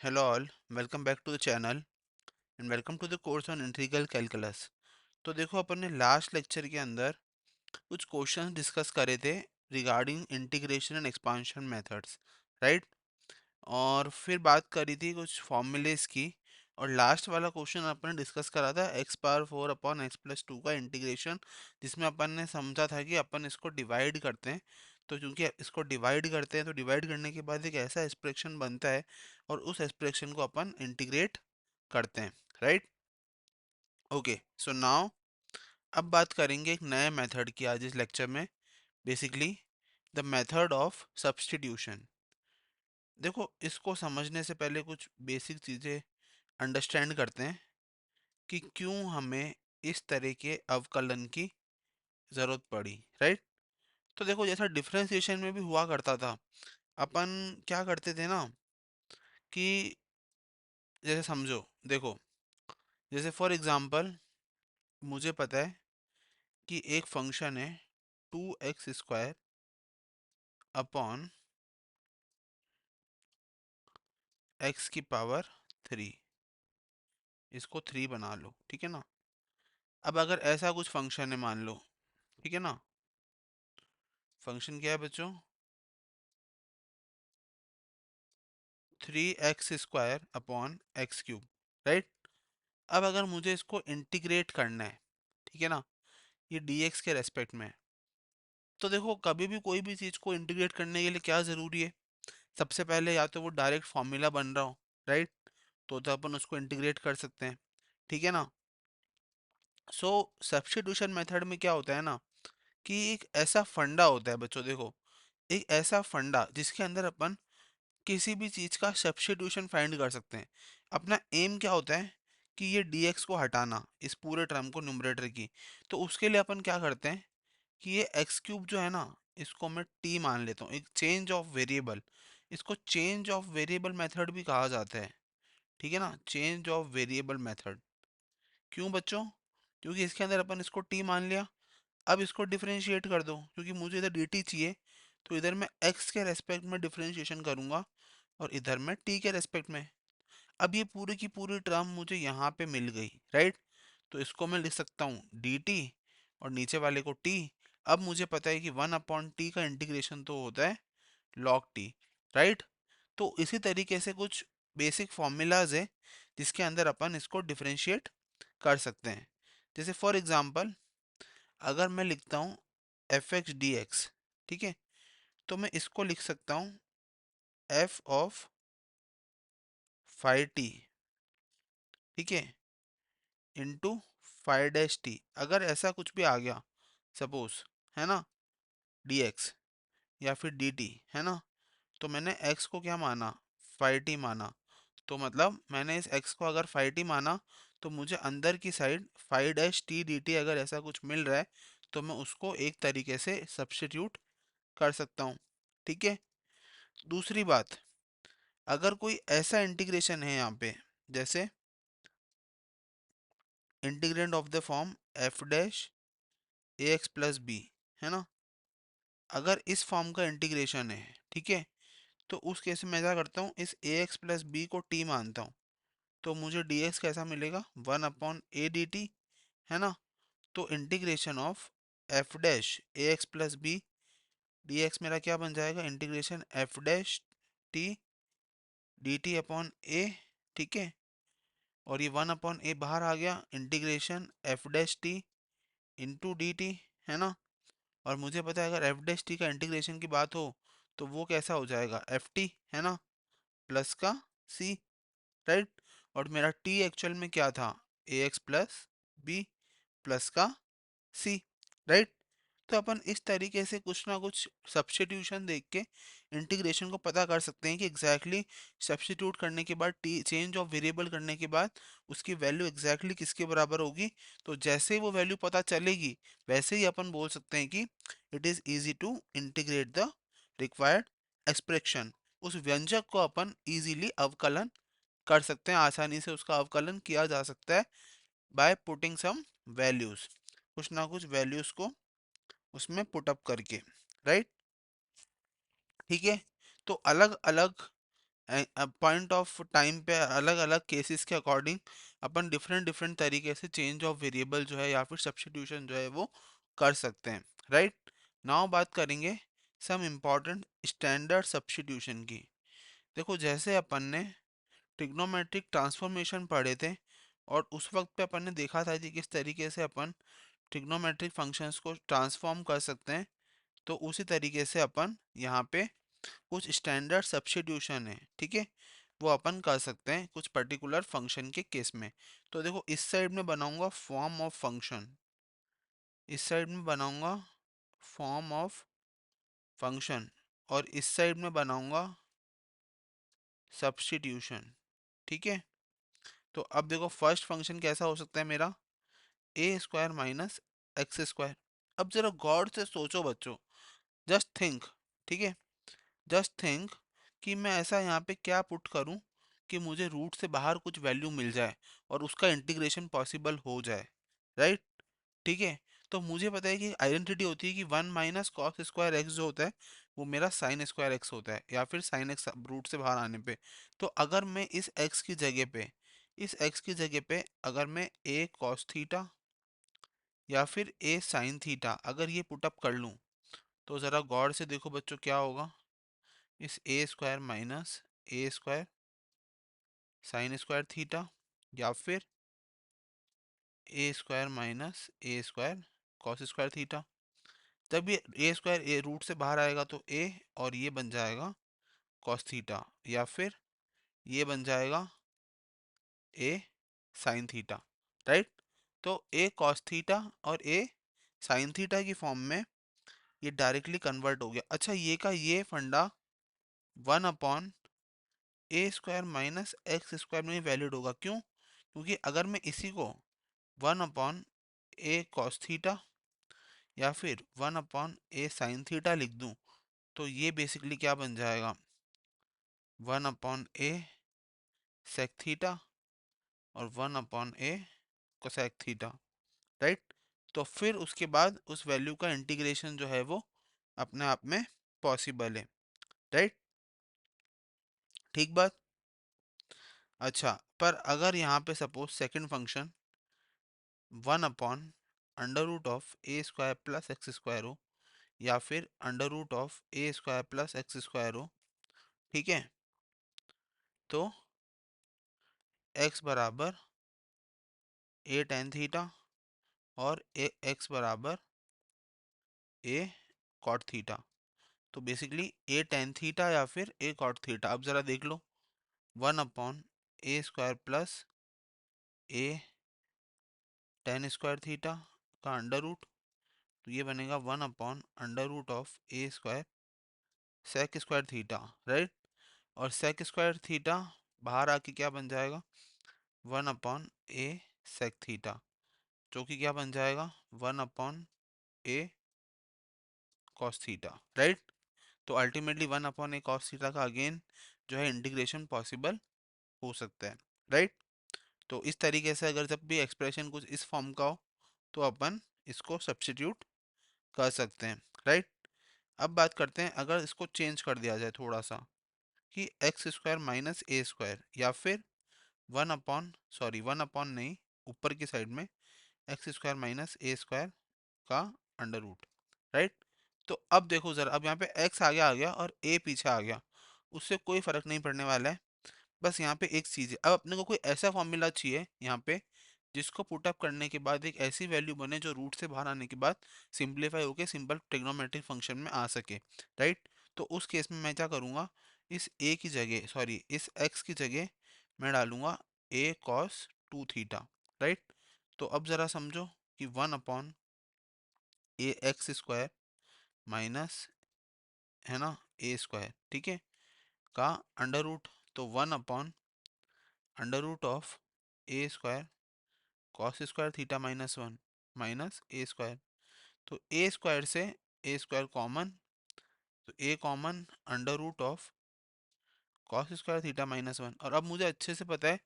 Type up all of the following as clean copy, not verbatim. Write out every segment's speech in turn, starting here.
Hello all, welcome back to the channel and welcome to the course on integral calculus। तो देखो अपन ने last lecture के अंदर कुछ क्वेश्चंस डिस्कस करे थे regarding integration and expansion methods, right. और फिर बात करी थी कुछ फॉर्मूलेस की। और लास्ट वाला क्वेश्चन अपन ने डिस्कस करा था x power 4 upon x plus 2 का इंटीग्रेशन, जिसमें अपन ने समझा था कि अपन इसको डिवाइड करते हैं। तो क्योंकि इसको डिवाइड करते हैं तो डिवाइड करने के बाद एक ऐसा एक्सप्रेशन बनता है और उस एक्सप्रेशन को अपन इंटीग्रेट करते हैं, राइट। ओके, सो नाउ अब बात करेंगे एक नए मेथड की आज इस लेक्चर में, basically the method of substitution. देखो, इसको समझने से पहले कुछ बेसिक चीज़ें अंडरस्टैंड करते हैं कि क्यों हमें इस तरह के अवकलन की ज़रूरत पड़ी, राइट। तो देखो, जैसा डिफरेंशिएशन में भी हुआ करता था, अपन क्या करते थे ना कि जैसे समझो, देखो, जैसे फॉर एग्जांपल मुझे पता है कि एक फंक्शन है 2x² अपॉन x की पावर 3। इसको 3 बना लो, ठीक है ना। अब अगर ऐसा कुछ फंक्शन है मान लो, ठीक है ना। फंक्शन क्या है बच्चों? 3x² upon x³ right. अब अगर मुझे इसको इंटीग्रेट करना है, ठीक है ना, ये dx के रेस्पेक्ट में है, तो देखो कभी भी कोई भी चीज़ को इंटीग्रेट करने के लिए क्या ज़रूरी है? सबसे पहले या तो वो डायरेक्ट फॉर्मूला बन रहा हो, राइट, तो अपन उसको इंटीग्रेट कर सकते हैं, ठीक है ना। सो सब्स्टिट्यूशन मेथड में क्या होता है ना कि एक ऐसा फंडा होता है बच्चों, देखो, एक ऐसा फंडा जिसके अंदर अपन किसी भी चीज़ का सब्स्टिट्यूशन फाइंड कर सकते हैं। अपना एम क्या होता है कि ये dx को हटाना, इस पूरे टर्म को न्यूमरेटर की। तो उसके लिए अपन क्या करते हैं कि ये x³ जो है ना, इसको मैं t मान लेता हूँ, एक चेंज ऑफ वेरिएबल। इसको चेंज ऑफ वेरिएबल मेथड भी कहा जाता है, ठीक है ना, चेंज ऑफ वेरिएबल मेथड। क्यों बच्चों? क्योंकि इसके अंदर अपन इसको t मान लिया। अब इसको डिफरेंशिएट कर दो, क्योंकि मुझे इधर dt चाहिए, तो इधर मैं x के रेस्पेक्ट में डिफरेंशिएशन करूंगा और इधर मैं t के रेस्पेक्ट में। अब ये पूरी की पूरी टर्म मुझे यहाँ पे मिल गई, राइट। तो इसको मैं लिख सकता हूँ dt और नीचे वाले को t। अब मुझे पता है कि 1/t का इंटीग्रेशन तो होता है log t, राइट। तो इसी तरीके से कुछ बेसिक फॉर्मूलाज है जिसके अंदर अपन इसको डिफरेंशिएट कर सकते हैं। जैसे फॉर एग्जांपल अगर मैं लिखता हूँ एफ एक्स डी एक्स, ठीक है, तो मैं इसको लिख सकता हूँ एफ ऑफ 5t, ठीक है, इंटू 5-t। अगर ऐसा कुछ भी आ गया सपोज, है ना, dx या फिर dt, है ना, तो मैंने x को क्या माना, 5t माना। तो मतलब मैंने इस x को अगर 5t माना, तो मुझे अंदर की साइड 5-t dt अगर ऐसा कुछ मिल रहा है, तो मैं उसको एक तरीके से सब्स्टिट्यूट कर सकता हूँ, ठीक है। दूसरी बात, अगर कोई ऐसा इंटीग्रेशन है यहाँ पे, जैसे integrand of the form f dash a x plus b, है ना, अगर इस फॉर्म का इंटीग्रेशन है, ठीक है, तो उस केस में मैं क्या करता हूँ, इस ए एक्स प्लस बी को टी मानता हूँ। तो मुझे डी एक्स कैसा मिलेगा, 1/a dt, है ना। तो integration of f dash a x plus b d x मेरा क्या बन जाएगा, integration f dash t d t upon a, ठीक है। और ये 1/a बाहर आ गया, integration f dash t into d t, है ना। और मुझे पता है अगर एफ डैश टी का इंटीग्रेशन की बात हो तो वो कैसा हो जाएगा, एफ टी, है ना, प्लस का सी, राइट। और मेरा टी एक्चुअल में क्या था, ए एक्स प्लस बी प्लस का सी, राइट। तो अपन इस तरीके से कुछ ना कुछ सब्स्टिट्यूशन देख के इंटीग्रेशन को पता कर सकते हैं कि एग्जैक्टली सब्स्टिट्यूट करने के बाद टी चेंज ऑफ वेरिएबल करने के बाद उसकी वैल्यू एग्जैक्टली किसके बराबर होगी। तो जैसे ही वो वैल्यू पता चलेगी, वैसे ही अपन बोल सकते हैं कि it is easy to integrate the required expression. उस व्यंजक को अपन इजीली अवकलन कर सकते हैं, आसानी से उसका अवकलन किया जा सकता है बाय पुटिंग सम वैल्यूज, कुछ ना कुछ वैल्यूज को उसमें पुट अप करके, राइट, ठीक है। तो अलग अलग पॉइंट ऑफ टाइम पे अलग अलग केसेस के अकॉर्डिंग अपन डिफरेंट डिफरेंट तरीके से चेंज ऑफ वेरिएबल जो है या फिर सब्स्टिट्यूशन जो है वो कर सकते हैं, राइट। नाउ बात करेंगे सम इम्पोर्टेंट स्टैंडर्ड सब्स्टिट्यूशन की। देखो जैसे अपन ने ट्रिग्नोमेट्रिक ट्रांसफॉर्मेशन पढ़े थे और उस वक्त पे अपन ने देखा था कि किस तरीके से अपन ट्रिग्नोमेट्रिक फंक्शंस को ट्रांसफॉर्म कर सकते हैं, तो उसी तरीके से अपन यहाँ पे कुछ स्टैंडर्ड सब्स्टिट्यूशन है, ठीक है, वो अपन कर सकते हैं कुछ पर्टिकुलर फंक्शन के केस में। तो देखो इस साइड में बनाऊंगा फॉर्म ऑफ फंक्शन, इस साइड में बनाऊंगा फॉर्म ऑफ फंक्शन, और इस साइड में बनाऊंगा सब्स्टिट्यूशन, ठीक है। तो अब देखो फर्स्ट फंक्शन कैसा हो सकता है मेरा, ए स्क्वायर माइनस एक्स स्क्वायर। अब जरा गौर से सोचो बच्चों, जस्ट थिंक, ठीक है, जस्ट थिंक कि मैं ऐसा यहाँ पे क्या पुट करूँ कि मुझे रूट से बाहर कुछ वैल्यू मिल जाए और उसका इंटीग्रेशन पॉसिबल हो जाए, राइट, ठीक है। तो मुझे पता है कि आइडेंटिटी होती है कि 1 - cos² x जो होता है वो मेरा साइन स्क्वायर एक्स होता है, या फिर साइन एक्स रूट से बाहर आने पे। तो अगर मैं इस x की जगह पे, इस x की जगह पे अगर मैं a cos थीटा या फिर a sin थीटा अगर ये पुटअप कर लूँ, तो ज़रा गौर से देखो बच्चों क्या होगा, इस a square minus a square sine square theta या फिर ए square minus a square cos square theta. जब ये ए स्क्वायर ए रूट से बाहर आएगा तो ए, और ये बन जाएगा कॉस थीटा, या फिर ये बन जाएगा ए साइन थीटा, राइट। तो ए कॉस थीटा और ए साइन थीटा की फॉर्म में ये डायरेक्टली कन्वर्ट हो गया। अच्छा ये का ये फंडा 1 ए स्क्वायर माइनस एक्स स्क्वायर में वैलिड होगा, क्यों, क्योंकि अगर मैं इसी को 1 ए कॉस थीटा या फिर 1 ए साइन थीटा लिख दूं, तो ये बेसिकली क्या बन जाएगा, 1 ए सेक थीटा और 1 ए कोसेक थीटा, राइट। तो फिर उसके बाद उस वैल्यू का इंटीग्रेशन जो है वो अपने आप में पॉसिबल है, राइट, ठीक बात। अच्छा पर अगर यहाँ पे suppose second function 1 √√a² plus x square हो, या फिर √a² प्लस एक्स स्क्वायर हो, ठीक है, तो x बराबर a tan थीटा और x बराबर a cot थीटा। तो बेसिकली a tan थीटा या फिर a cot थीटा। अब जरा देख लो, 1 / a² plus a tan square theta का अंडर रूट, तो ये बनेगा 1 / √ऑफ a² sec square theta, right. और सेक स्क्वायर थीटा बाहर आके क्या बन जाएगा, 1 / a सेक थीटा, जो कि क्या बन जाएगा 1 / a कॉस थीटा, राइट। तो अल्टीमेटली 1 / a कॉस थीटा का अगेन जो है इंटीग्रेशन पॉसिबल हो सकता है, राइट। तो इस तरीके से अगर जब भी एक्सप्रेशन कुछ इस फॉर्म का हो तो अपन इसको सब्स्टिट्यूट कर सकते हैं, राइट। अब बात करते हैं अगर इसको चेंज कर दिया जाए थोड़ा सा, कि x square minus a square या फिर 1 अपॉन नहीं, ऊपर की साइड में x square minus a square का अंडर रूट, राइट। तो अब देखो जरा, अब यहाँ पे x आगे आ गया और a पीछे आ गया, उससे कोई फर्क नहीं पड़ने वाला है। बस यहाँ पे एक चीज है, अब अपने को कोई ऐसा फॉर्मूला चाहिए यहाँ पे जिसको पुटअप करने के बाद एक ऐसी वैल्यू बने जो रूट से बाहर आने के बाद सिंप्लीफाई होके सिंपल ट्रिग्नोमेट्रिक फंक्शन में आ सके, राइट। तो उस केस में मैं क्या करूँगा, इस a की जगह सॉरी इस x की जगह मैं डालूंगा a cos 2 थीटा, राइट। तो अब जरा समझो कि 1 / a x² माइनस, है ना, ए स्क्वायर, ठीक है, का अंडर रूट, तो 1 / √ऑफ a² cos square theta -1 minus a square. तो ए स्क्वायर से ए स्क्वायर कॉमन, तो ए कॉमन √ऑफ कॉस स्क्वायर थीटा -1। और अब मुझे अच्छे से पता है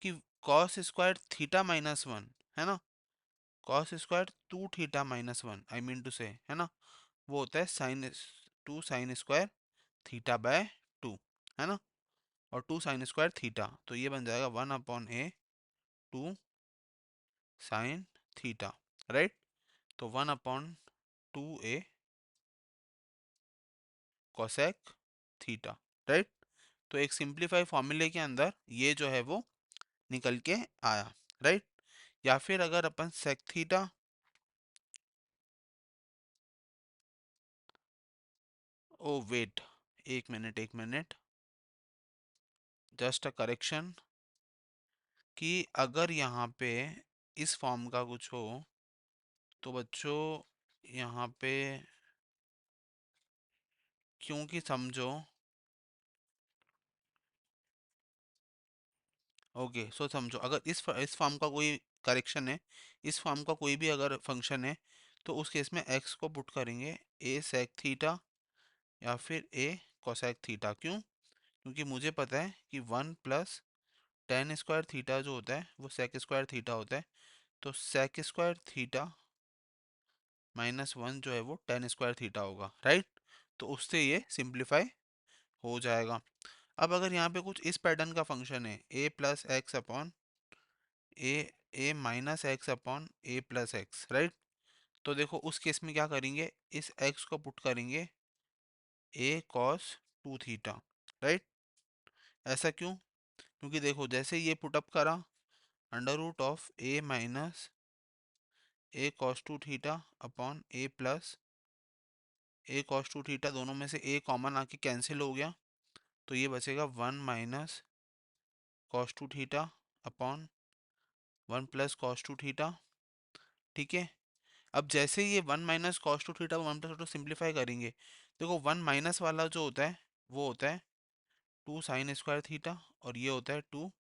कि कॉस स्क्वायर थीटा -1, है ना, cos square 2 theta -1 I mean to say, है ना, वो होता है sine 2 sine square theta by 2, है ना। और 2 sin² थीटा, तो ये बन जाएगा 1/a 2 sin थीटा, राइट। तो 1/2a कोसेक थीटा, राइट। तो एक सिंप्लीफाई फॉर्मूले के अंदर ये जो है वो निकल के आया, राइट। या फिर अगर अपन सेक थीटा, ओ वेट, एक मिनट, जस्ट अ करेक्शन, कि अगर यहाँ पे इस फॉर्म का कुछ हो तो बच्चों यहाँ पे, क्योंकि समझो, ओके सो समझो, अगर इस फॉर्म का कोई करेक्शन है, इस फॉर्म का कोई भी अगर फंक्शन है, तो उस केस में x को पुट करेंगे a sec थीटा या फिर a cosec थीटा। क्यों? क्योंकि मुझे पता है कि 1 + tan² थीटा जो होता है वो sec² थीटा होता है। तो sec² थीटा -1 जो है वो tan² थीटा होगा, राइट। तो उससे ये सिंप्लीफाई हो जाएगा। अब अगर यहाँ पे कुछ इस पैटर्न का फंक्शन है a + x upon a-x/a + x, right. तो देखो उस केस में क्या करेंगे, इस x को पुट करेंगे a cos 2 थीटा, राइट। ऐसा क्यों? क्योंकि देखो जैसे ये पुटअप करा, √a cos 2 theta upon a cos 2 theta, दोनों में से a कॉमन आके कैंसिल हो गया, तो ये बचेगा 1 - cos 2 theta upon 1 + cos 2 theta, ठीक है। अब जैसे ये 1 - cos 2 थीटा को 1 + टू सिंप्लीफाई करेंगे, देखो 1 माइनस वाला जो होता है वो होता है 2 sin² थीटा, और ये होता है 2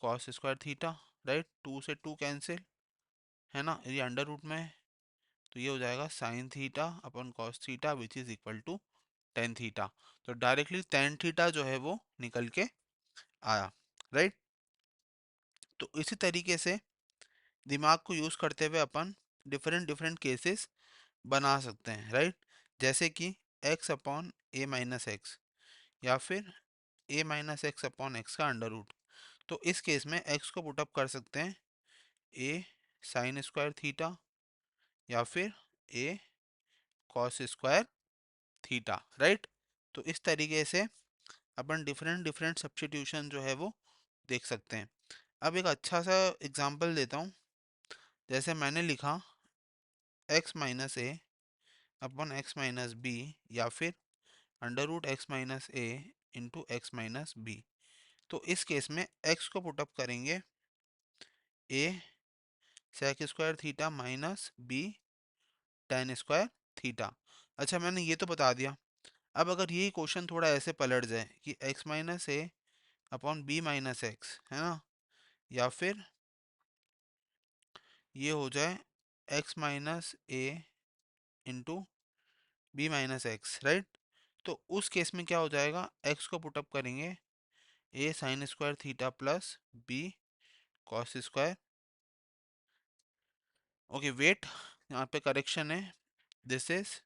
cos² थीटा, राइट। 2 से 2 कैंसिल, है ना, ये अंडर रूट में है, तो ये हो जाएगा sin theta upon cos theta which is equal to tan theta. तो डायरेक्टली tan थीटा जो है वो निकल के आया, राइट। तो इसी तरीके से दिमाग को यूज करते हुए अपन डिफरेंट डिफरेंट केसेस बना सकते हैं, राइट। जैसे कि x/a - x, या फिर a - x/x का अंडर रूट। तो इस केस में x को पुटअप कर सकते हैं a sin² थीटा या फिर a cos² थीटा, राइट। तो इस तरीके से अपन डिफरेंट डिफरेंट सब्स्टिट्यूशन जो है वो देख सकते हैं। अब एक अच्छा सा एग्जांपल देता हूँ। जैसे मैंने लिखा x - a/x - b, या फिर √x - a × x - b। तो इस केस में x को पुटअप करेंगे a sec² theta minus b tan² theta. अच्छा मैंने ये तो बता दिया। अब अगर यही क्वेश्चन थोड़ा ऐसे पलट जाए कि x - a/b - x, है ना, या फिर ये हो जाए x - a × b - x, right. तो उस केस में क्या हो जाएगा, x को पुटअप करेंगे a sin² theta plus b cos²। Okay wait, यहाँ पे करेक्शन है, this is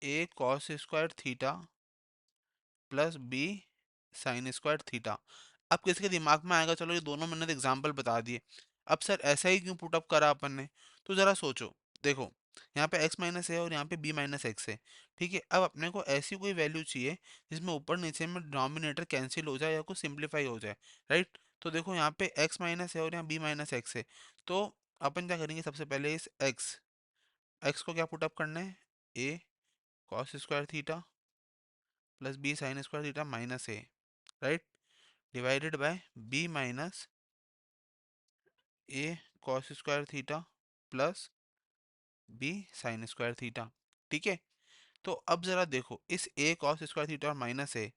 a cos² theta plus b sin² theta. अब किसी के दिमाग में आएगा चलो ये दोनों मैंने तो एग्जाम्पल बता दिए, अब सर ऐसा ही क्यों पुटअप करा अपन ने। तो जरा सोचो, देखो यहाँ पे x - a और यहाँ पे b - x है, ठीक है। अब अपने को ऐसी कोई वैल्यू चाहिए जिसमें ऊपर नीचे में डिनोमिनेटर कैंसिल हो जाए या कुछ सिंप्लीफाई हो जाए, राइट। तो देखो यहाँ पे x - a और यहाँ b - x है, तो अपन क्या करेंगे, सबसे पहले इस x को क्या पुटअप करना है, a cos² theta plus b sin² theta minus a, right, divided by b minus a cos² theta plus b sin² theta, ठीक है। तो अब जरा देखो इस a cos² थीटा और माइनस a,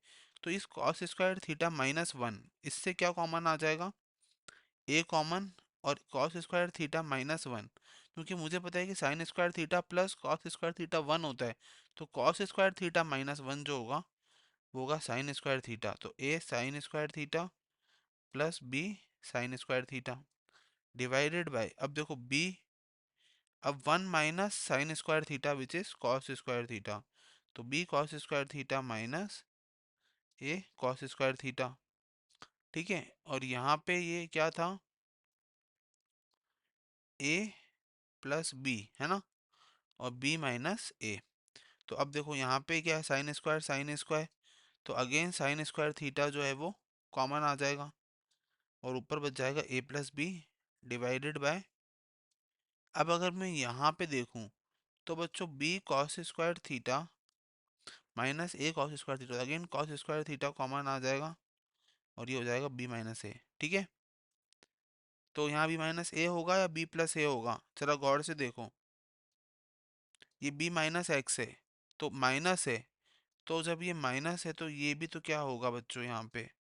तो इस cos² थीटा -1 इससे क्या कॉमन आ जाएगा, a कॉमन, और cos² थीटा -1, क्योंकि मुझे पता है कि sin² theta plus cos² theta 1 होता है, तो cos² थीटा -1 जो होगा वो होगा sin² थीटा। तो a sin² theta plus b sin² theta divided by, अब देखो b, अब 1 minus sin² theta which is cos² theta, तो b cos² theta minus a cos square theta, ठीक है। और यहाँ पे ये क्या था, ए प्लस बी, है ना, और बी माइनस ए। तो अब देखो यहाँ पे क्या है, साइन स्क्वायर, तो अगेन साइन स्क्वायर थीटा जो है वो कॉमन आ जाएगा, और ऊपर बच जाएगा a plus b divided by. अब अगर मैं यहाँ पे देखूँ तो बच्चों b cos square theta minus a cos square theta, again cos square theta common आ जाएगा, और ये हो जाएगा बी माइनस ए, ठीक है। तो यहाँ बी माइनस ए होगा या बी प्लस ए होगा, जरा गौर से देखो। ये बी माइनस एक्स है, तो माइनस है, तो जब ये माइनस है तो ये भी तो क्या होगा बच्चों, यहाँ पे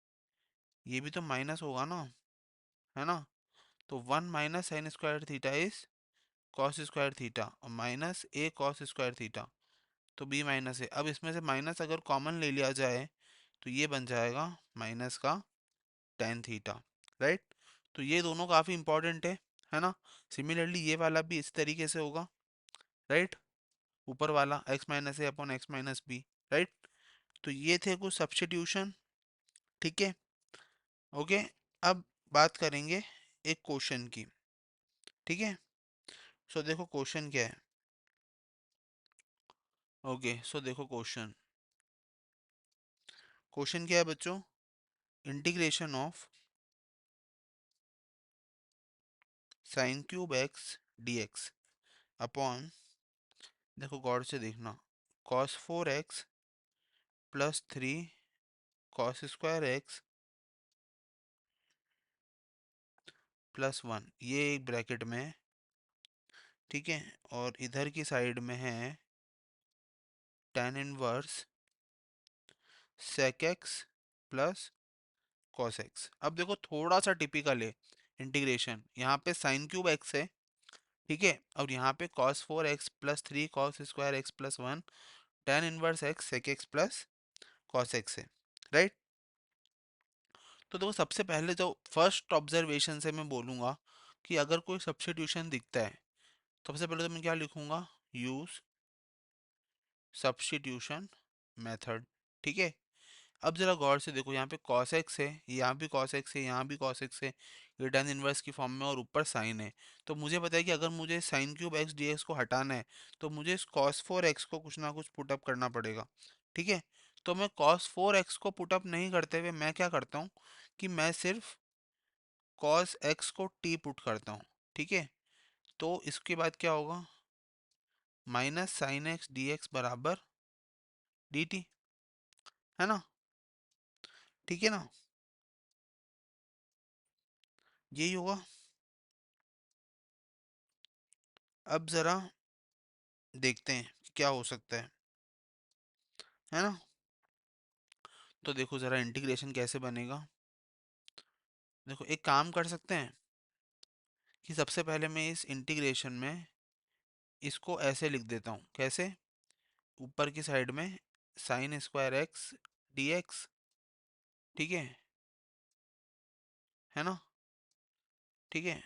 ये भी तो माइनस होगा ना, है ना। तो one minus sine square theta is cos square theta, और minus a cos square theta, तो बी माइनस है। अब इसमें से माइनस अगर कॉमन ले लिया जाए तो ये बन जाएगा माइनस का टेन थीटा, राइट। तो ये दोनों काफ़ी इंपॉर्टेंट है ना। सिमिलरली ये वाला भी इस तरीके से होगा, राइट, ऊपर वाला x minus a upon x minus b, right. तो ये थे कुछ सब्स्टिट्यूशन, ठीक है, ओके। अब बात करेंगे एक क्वेश्चन की, ठीक है। सो देखो क्वेश्चन क्या है, ओके। सो देखो क्वेश्चन, क्वेश्चन क्या है बच्चों, integration of sine cube x d x upon, देखो गौर से देखना, cos four x plus three cos square x plus one, ये एक ब्रैकेट में है, ठीक है। और इधर की साइड में है tan inverse sec x plus cos x। अब देखो थोड़ा सा टिपिकल है इंटीग्रेशन, यहाँ पे साइन क्यूब एक्स है, ठीक है, और यहाँ पे cos four x plus three cos square x plus one tan inverse x sec x plus cos x है, राइट। तो देखो सबसे पहले जो फर्स्ट ऑब्जर्वेशन से मैं बोलूँगा कि अगर कोई सब्स्टिट्यूशन दिखता है, सबसे पहले तो मैं क्या लिखूँगा, यूज सब्स्टिट्यूशन मेथड, ठीक है। अब जरा गौर से देखो, यहाँ पे cos x है, यहाँ भी cos x है, यहाँ भी cos x है, ये tan इनवर्स की फॉर्म में, और ऊपर साइन है। तो मुझे पता है कि अगर मुझे sine cube x d x को हटाना है तो मुझे इस cos फोर एक्स को कुछ ना कुछ पुटअप करना पड़ेगा, ठीक है। तो मैं cos फोर एक्स को पुटअप नहीं करते हुए मैं क्या करता हूँ कि मैं सिर्फ cos x को t पुट करता हूँ, ठीक है। तो इसके बाद क्या होगा, minus sine x d x बराबर डी टी, है ना, ठीक है ना, यही होगा। अब ज़रा देखते हैं कि क्या हो सकता है ना। तो देखो ज़रा इंटीग्रेशन कैसे बनेगा, देखो एक काम कर सकते हैं कि सबसे पहले मैं इस इंटीग्रेशन में इसको ऐसे लिख देता हूँ, कैसे, ऊपर की साइड में sign square x d x, ठीक है ना, ठीक है।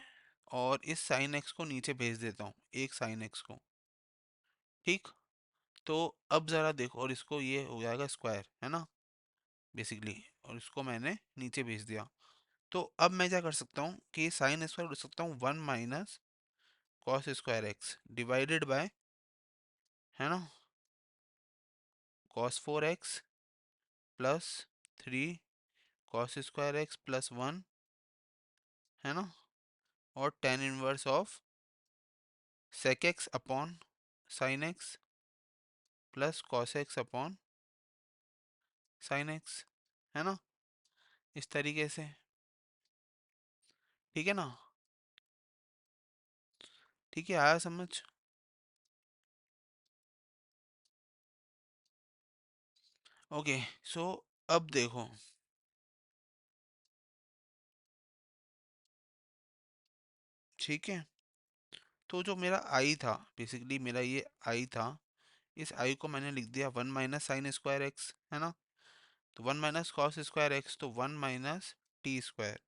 और इस साइन एक्स को नीचे भेज देता हूँ, एक साइन एक्स को, ठीक। तो अब ज़रा देखो, और इसको ये हो जाएगा स्क्वायर, है ना, बेसिकली, और इसको मैंने नीचे भेज दिया। तो अब मैं क्या कर सकता हूँ कि साइन स्क्वायर लिख सकता हूँ one minus cos square x divided by, है ना, cos four x plus three cos square x plus one, है ना, और tan inverse of sec x upon sine x plus cos x upon sine x, है ना, इस तरीके से, ठीक है ना, ठीक है, आया समझ। ओके। सो अब देखो, ठीक है, तो जो मेरा आई था, बेसिकली मेरा ये आई था, इस आई को मैंने लिख दिया one minus sine square x, है ना, तो one minus cos square x, तो one minus t square,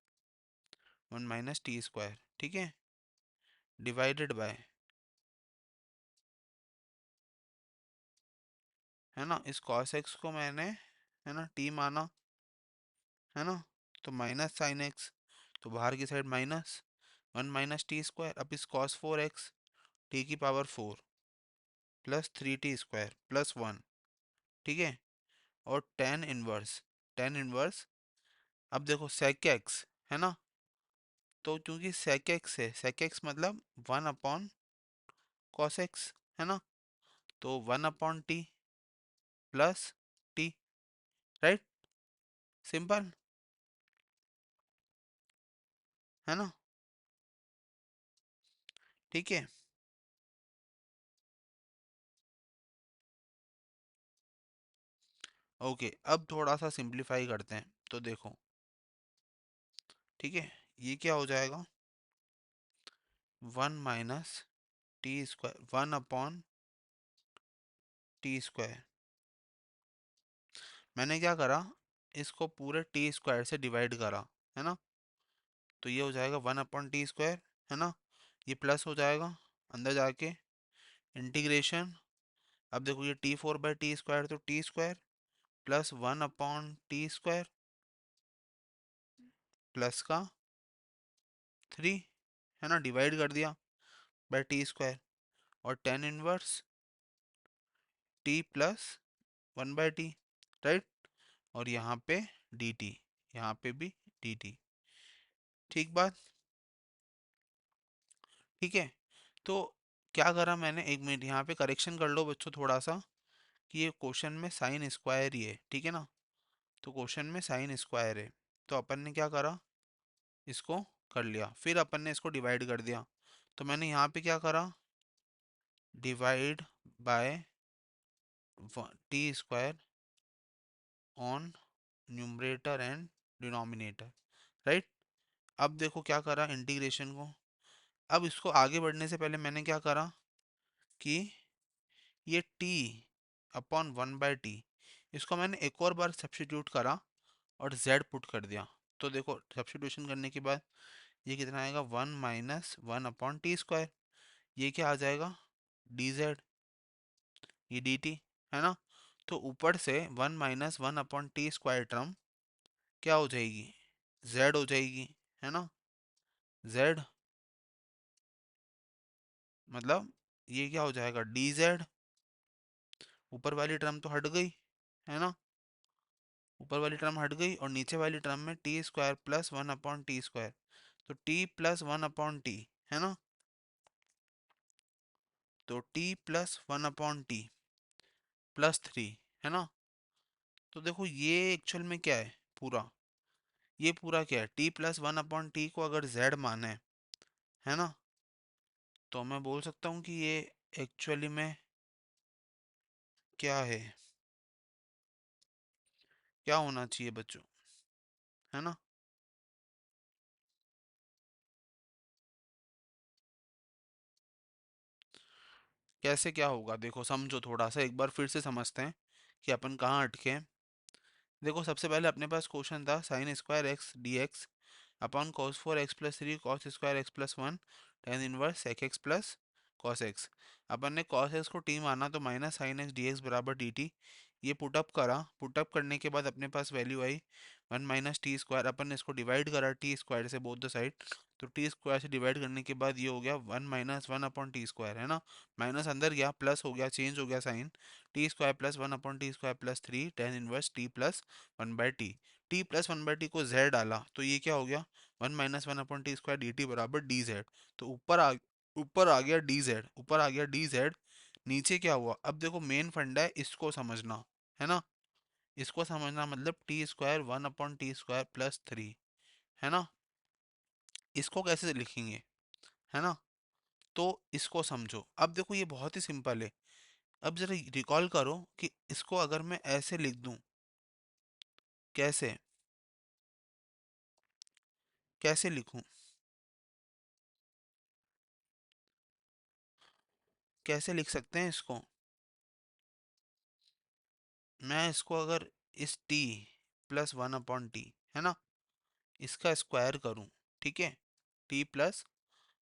one minus t square, ठीक है, डिवाइडेड बाय, है ना, इस कॉस एक्स को मैंने, है ना, टी माना, है ना। तो माइनस साइन एक्स, तो बाहर की साइड माइनस 1 - t² अब इस cos 4x t⁴ plus 3t² +1, ठीक है। और टेन इनवर्स अब देखो sec x है ना, तो क्योंकि sec x है, sec x मतलब 1/cos x है ना, तो 1/t plus T, right, simple, है ना, ठीक है। ओके, अब थोड़ा सा सिंप्लीफाई करते हैं, तो देखो, ठीक है, ये क्या हो जाएगा, 1 - t², 1/t²। मैंने क्या करा, इसको पूरे t² से डिवाइड करा, है ना, तो ये हो जाएगा 1/t², है ना, ये प्लस हो जाएगा अंदर जाके, इंटीग्रेशन, अब देखो ये t⁴/t² तो t² प्लस 1/t² प्लस का 3, है ना, डिवाइड कर दिया बाय t², और ten 1 t plus 1/t, right, और यहाँ पे dt, यहाँ पे भी dt, ठीक बात, ठीक है। तो क्या करा मैंने, एक मिनट यहाँ पे करेक्शन कर लो बच्चों थोड़ा सा, कि ये क्वेश्चन में साइन स्क्वायर ही है, ठीक है ना, तो क्वेश्चन में साइन स्क्वायर है, तो अपन ने क्या करा, इसको कर लिया, फिर अपन ने इसको डिवाइड कर दिया, तो मैंने यहाँ पे क्या करा, divide by t² on numerator and denominator, right. अब देखो क्या करा इंटीग्रेशन को, अब इसको आगे बढ़ने से पहले मैंने क्या करा कि ये t/1/t, इसको मैंने एक और बार सब्स्टिट्यूट करा और z पुट कर दिया, तो देखो सब्स्टिट्यूशन करने के बाद ये कितना आएगा, 1 - 1/t², ये क्या आ जाएगा, dz, ये dt, है ना, तो ऊपर से 1 - 1/t² टर्म क्या हो जाएगी, z हो जाएगी, है ना, z, मतलब ये क्या हो जाएगा, dz, ऊपर वाली टर्म तो हट गई, है ना, ऊपर वाली टर्म हट गई, और नीचे वाली टर्म में t² प्लस 1/t², तो t प्लस 1/t, है ना, तो t प्लस 1/t प्लस 3, है ना, तो देखो ये एक्चुअल में क्या है पूरा, ये पूरा क्या है, t प्लस 1/t को अगर z माने, है ना, तो मैं बोल सकता हूँ कि ये एक्चुअली में क्या है, क्या होना चाहिए बच्चों, है ना, कैसे क्या होगा, देखो समझो थोड़ा सा, एक बार फिर से समझते हैं कि अपन कहाँ अटके हैं। देखो सबसे पहले अपने पास क्वेश्चन था sign square x d x upon cos 4x + 3 cos² x + 1 tan 1 sec x plus cos x. अपन ने कॉस एक्स को टी माना, तो minus sine x d x बराबर डी टी, ये पुटअप करा, पुटअप करने के बाद अपने पास वैल्यू आई 1 - t², अपन ने इसको डिवाइड करा t² से बोथ द साइड, तो t² से डिवाइड करने के बाद ये हो गया 1 - 1/t², है ना, माइनस अंदर गया, प्लस हो गया, चेंज हो गया sign, t² plus 1/t² plus 3 tan 1 t plus 1/t, t plus 1/t को z डाला, तो ये क्या हो गया, 1 - 1/t² dt बराबर dz, तो ऊपर आ गया dz, ऊपर आ गया dz, नीचे क्या हुआ, अब देखो मेन फंडा है, इसको समझना, है ना, इसको समझना, मतलब t² 1/t² प्लस 3, है ना, इसको कैसे लिखेंगे, है ना, तो इसको समझो, अब देखो ये बहुत ही सिंपल है, अब जरा रिकॉल करो कि इसको अगर मैं ऐसे लिख दूं, कैसे, कैसे लिखूं, कैसे लिख सकते हैं इसको, मैं इसको अगर इस t प्लस 1/t, है ना, इसका स्क्वायर करूं, ठीक है, t प्लस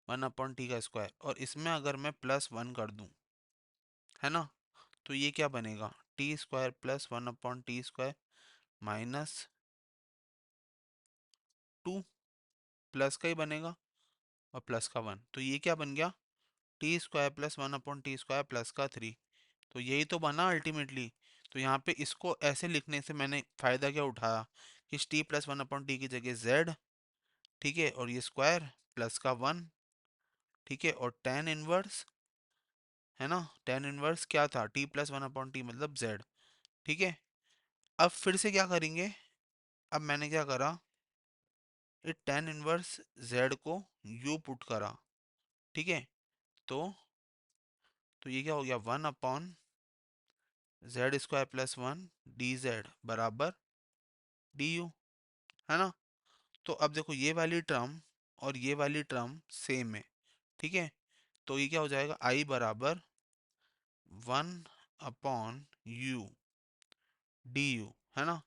1/t का स्क्वायर, और इसमें अगर मैं +1 कर दूं, है ना, तो ये क्या बनेगा, t² plus 1/t² minus plus का ही बनेगा और प्लस का 1, तो ये क्या बन गया, T square plus 1/t² plus का 3। तो यही तो बना अल्टीमेटली। तो यहाँ पे इसको ऐसे लिखने से मैंने फ़ायदा क्या उठाया कि टी प्लस 1/t की जगह जेड, ठीक है, और ये स्क्वायर प्लस का 1, ठीक है, और टेन इनवर्स, है ना, टेन इनवर्स क्या था, टी प्लस 1/t मतलब जेड, ठीक है। अब फिर से क्या करेंगे, अब मैंने क्या करा, ये टेन इनवर्स जेड को यू पुट करा, ठीक है। तो ये क्या हो गया, 1/z² प्लस 1 dz बराबर du, है ना। तो अब देखो ये वाली टर्म और ये वाली टर्म सेम है, ठीक है। तो ये क्या हो जाएगा, i बराबर 1/u du, है ना।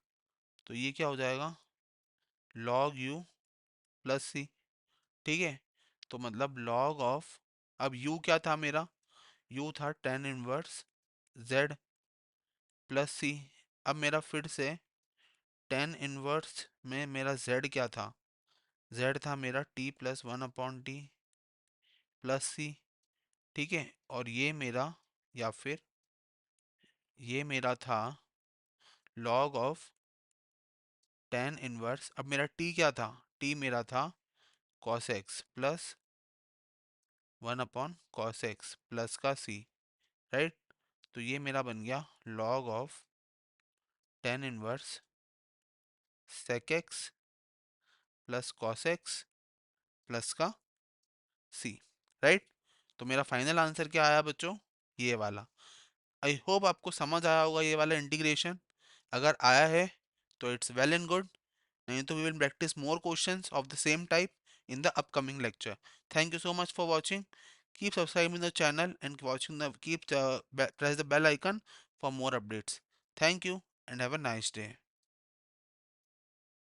तो ये क्या हो जाएगा, log u प्लस सी, ठीक है। तो मतलब log ऑफ, अब u क्या था मेरा, u था टेन इनवर्स z प्लस सी। अब मेरा फिर से टेन इनवर्स में मेरा z क्या था, z था मेरा t प्लस 1/t प्लस सी, ठीक है। और ये मेरा, या फिर ये मेरा था log ऑफ टेन इनवर्स, अब मेरा t क्या था, t मेरा था cos x plus 1/cos x plus का c, राइट। तो ये मेरा बन गया log of tan inverse sec x plus cos x plus का c, राइट। तो मेरा फाइनल आंसर क्या आया बच्चों, ये वाला। आई होप आपको समझ आया होगा ये वाला इंटीग्रेशन। अगर आया है तो इट्स वेल एंड गुड, नहीं तो we will practice more questions of the same type in the upcoming lecture. Thank you so much for watching. Keep subscribing the channel and watching the, press the bell icon for more updates. Thank you and have a nice day.